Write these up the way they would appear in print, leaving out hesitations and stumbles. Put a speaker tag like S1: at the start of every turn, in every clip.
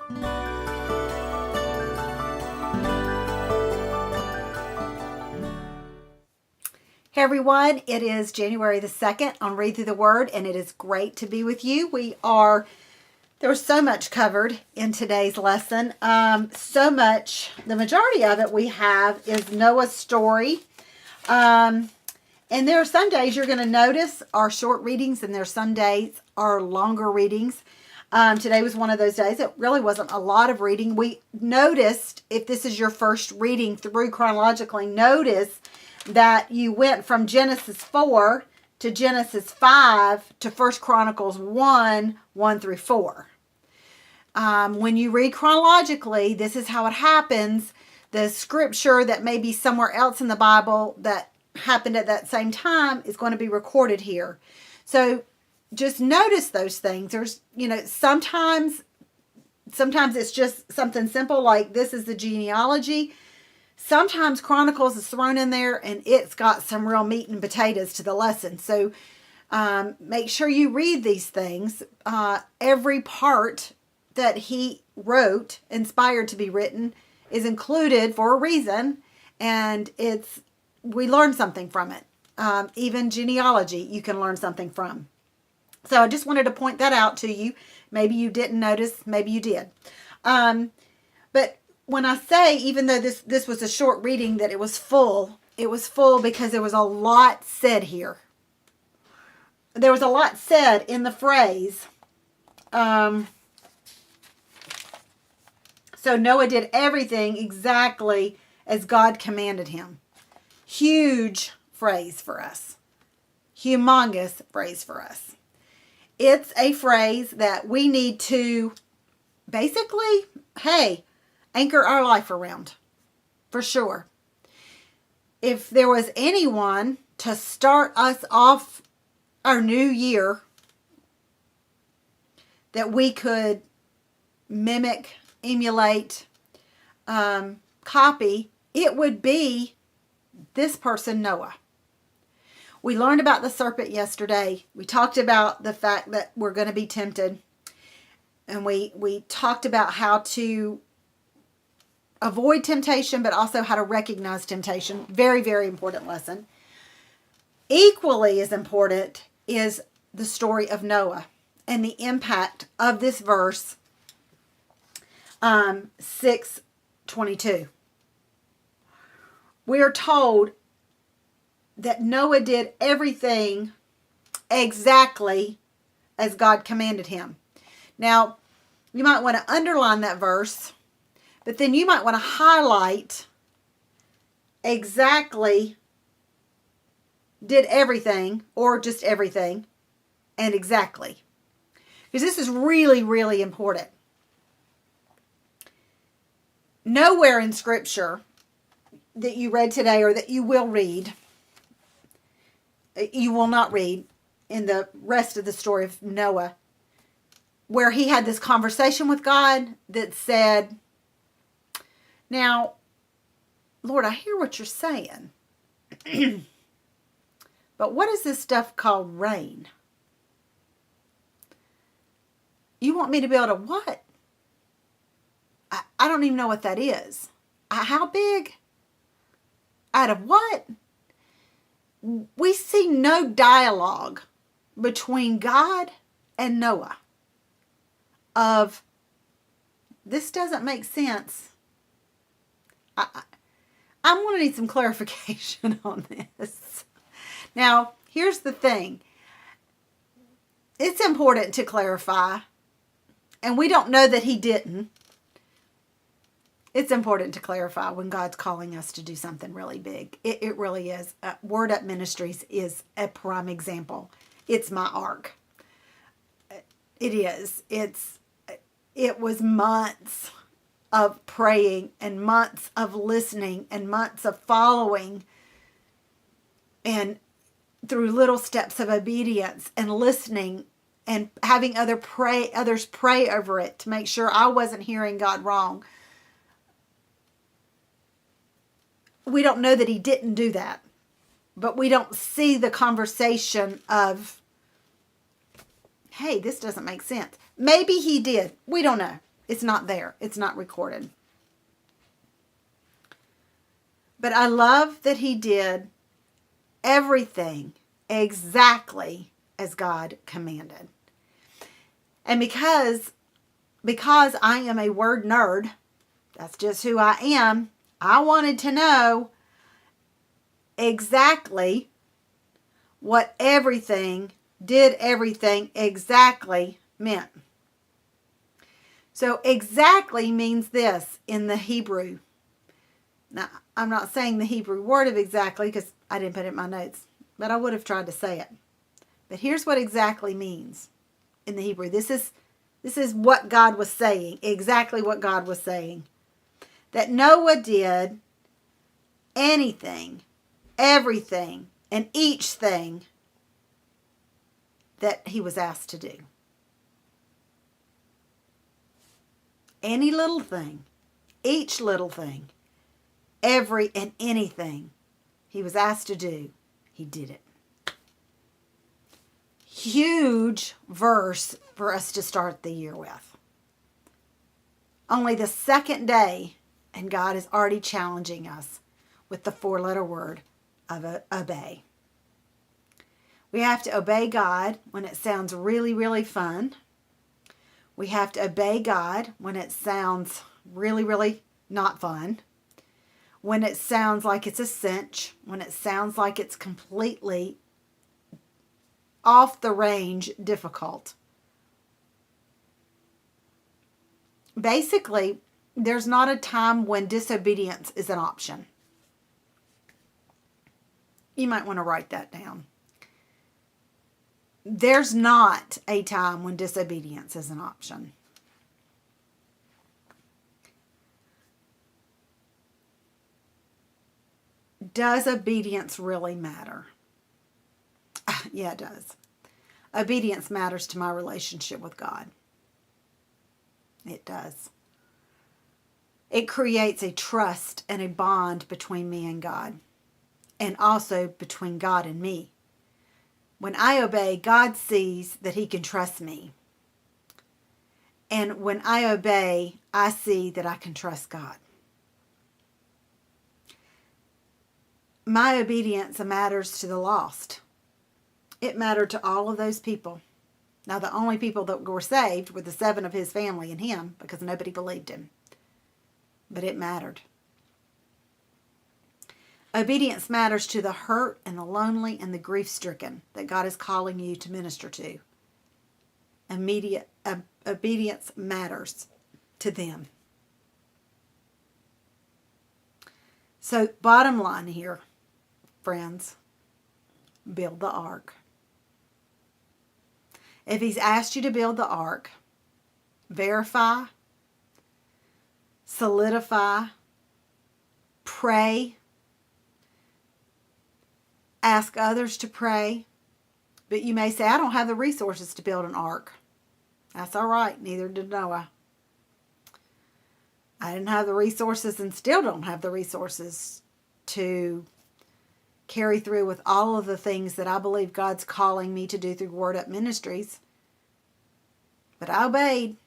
S1: Hey everyone, it is January the 2nd on Read Through the Word, and it is great to be with you. There was so much covered in today's lesson. So much, the majority of it we have is Noah's story. And there are some days you're going to notice are short readings, and there are some days are longer readings. Today was one of those days. It really wasn't a lot of reading. We noticed, if this is your first reading through chronologically, notice that you went from Genesis 4 to Genesis 5 to 1 Chronicles 1 through 4. When you read chronologically, this is how it happens. The scripture that may be somewhere else in the Bible that happened at that same time is going to be recorded here. So just notice those things. There's, sometimes it's just something simple like this is the genealogy. Sometimes Chronicles is thrown in there and it's got some real meat and potatoes to the lesson. So make sure you read these things. Every part that he wrote, inspired to be written, is included for a reason. And we learn something from it. Even genealogy you can learn something from. So I just wanted to point that out to you. Maybe you didn't notice, maybe you did. But when I say, even though this was a short reading, that it was full because there was a lot said here. There was a lot said in the phrase. So Noah did everything exactly as God commanded him. Huge phrase for us. Humongous phrase for us. It's a phrase that we need to basically, anchor our life around, for sure. If there was anyone to start us off our new year that we could mimic, emulate, copy, it would be this person, Noah. We learned about the serpent yesterday. We talked about the fact that we're going to be tempted. And we talked about how to avoid temptation, but also how to recognize temptation. Very, very important lesson. Equally as important is the story of Noah and the impact of this verse 6:22. We are told that Noah did everything exactly as God commanded him. Now, you might want to underline that verse, but then you might want to highlight exactly did everything, or just everything, and exactly. Because this is really, really important. Nowhere in Scripture that you read today or that you will not read in the rest of the story of Noah, where he had this conversation with God that said, now, Lord, I hear what you're saying, but what is this stuff called rain? You want me to be able to what? I don't even know what that is. How big? Out of what? We see no dialogue between God and Noah of, this doesn't make sense. I'm going to need some clarification on this. Now, here's the thing. It's important to clarify, and we don't know that he didn't. It's important to clarify when God's calling us to do something really big. It really is. Word Up Ministries is a prime example. It's my ark. It is. It was months of praying and months of listening and months of following, and through little steps of obedience and listening and having others pray over it to make sure I wasn't hearing God wrong. We don't know that he didn't do that, but we don't see the conversation of, hey, this doesn't make sense. Maybe he did. We don't know. It's not there. It's not recorded. But I love that he did everything exactly as God commanded. And because I am a word nerd, that's just who I am, I wanted to know exactly what did everything exactly meant. So exactly means this in the Hebrew. Now, I'm not saying the Hebrew word of exactly because I didn't put it in my notes, but I would have tried to say it. But here's what exactly means in the Hebrew. This is what God was saying, exactly what God was saying. That Noah did anything, everything, and each thing that he was asked to do. Any little thing, each little thing, every and anything he was asked to do, he did it. Huge verse for us to start the year with. Only the second day, and God is already challenging us with the 4-letter word of obey. We have to obey God when it sounds really, really fun. We have to obey God when it sounds really, really not fun. When it sounds like it's a cinch. When it sounds like it's completely off the range difficult. Basically, there's not a time when disobedience is an option. You might want to write that down. There's not a time when disobedience is an option. Does obedience really matter? Yeah, it does. Obedience matters to my relationship with God. It does. It creates a trust and a bond between me and God, and also between God and me. When I obey, God sees that he can trust me. And when I obey, I see that I can trust God. My obedience matters to the lost. It mattered to all of those people. Now, the only people that were saved were the 7 of his family and him, because nobody believed him. But it mattered. Obedience matters to the hurt and the lonely and the grief-stricken that God is calling you to minister to. Obedience matters to them. So, bottom line here, friends, build the ark. If he's asked you to build the ark, verify, solidify, pray, ask others to pray. But you may say, I don't have the resources to build an ark. That's all right. Neither did Noah. I didn't have the resources and still don't have the resources to carry through with all of the things that I believe God's calling me to do through Word Up Ministries. But I obeyed,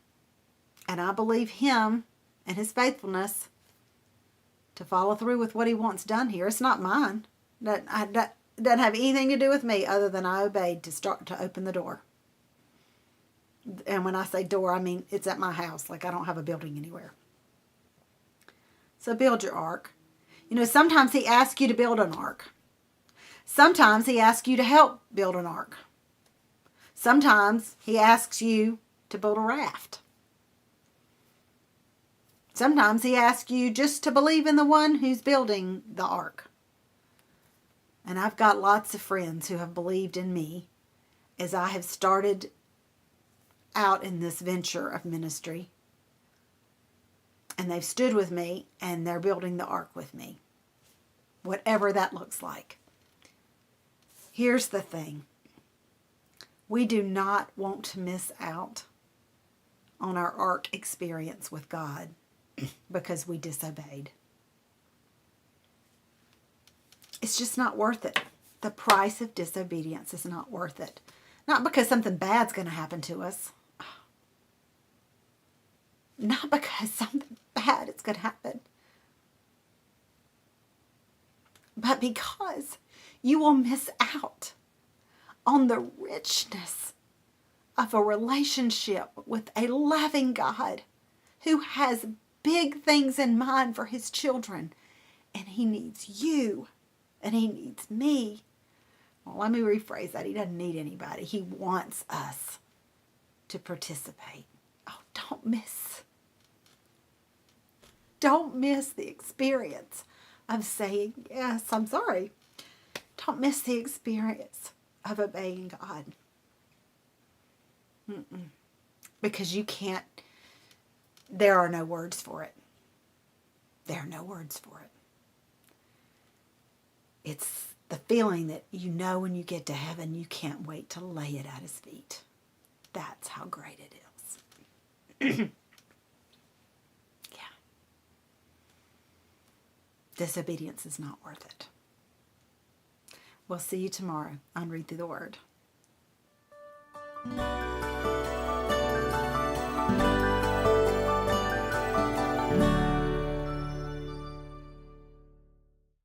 S1: and I believe him and his faithfulness to follow through with what he wants done here. It's not mine. That doesn't have anything to do with me other than I obeyed to open the door. And when I say door, I mean it's at my house. Like I don't have a building anywhere. So build your ark. You know, sometimes he asks you to build an ark. Sometimes he asks you to help build an ark. Sometimes he asks you to build a raft. Sometimes he asks you just to believe in the one who's building the ark. And I've got lots of friends who have believed in me as I have started out in this venture of ministry. And they've stood with me and they're building the ark with me. Whatever that looks like. Here's the thing. We do not want to miss out on our ark experience with God because we disobeyed. It's just not worth it. The price of disobedience is not worth it. Not because something bad's going to happen to us. Not because something bad is going to happen, but because you will miss out on the richness of a relationship with a loving God who has big things in mind for his children. And he needs you. And he needs me. Well, let me rephrase that. He doesn't need anybody. He wants us to participate. Oh, don't miss the experience of saying, yes, I'm sorry. Don't miss the experience of obeying God. Because you can't, there are no words for it. There are no words for it. It's the feeling that you know when you get to heaven, you can't wait to lay it at his feet. That's how great it is. Yeah. Disobedience is not worth it. We'll see you tomorrow on Read Through the Word.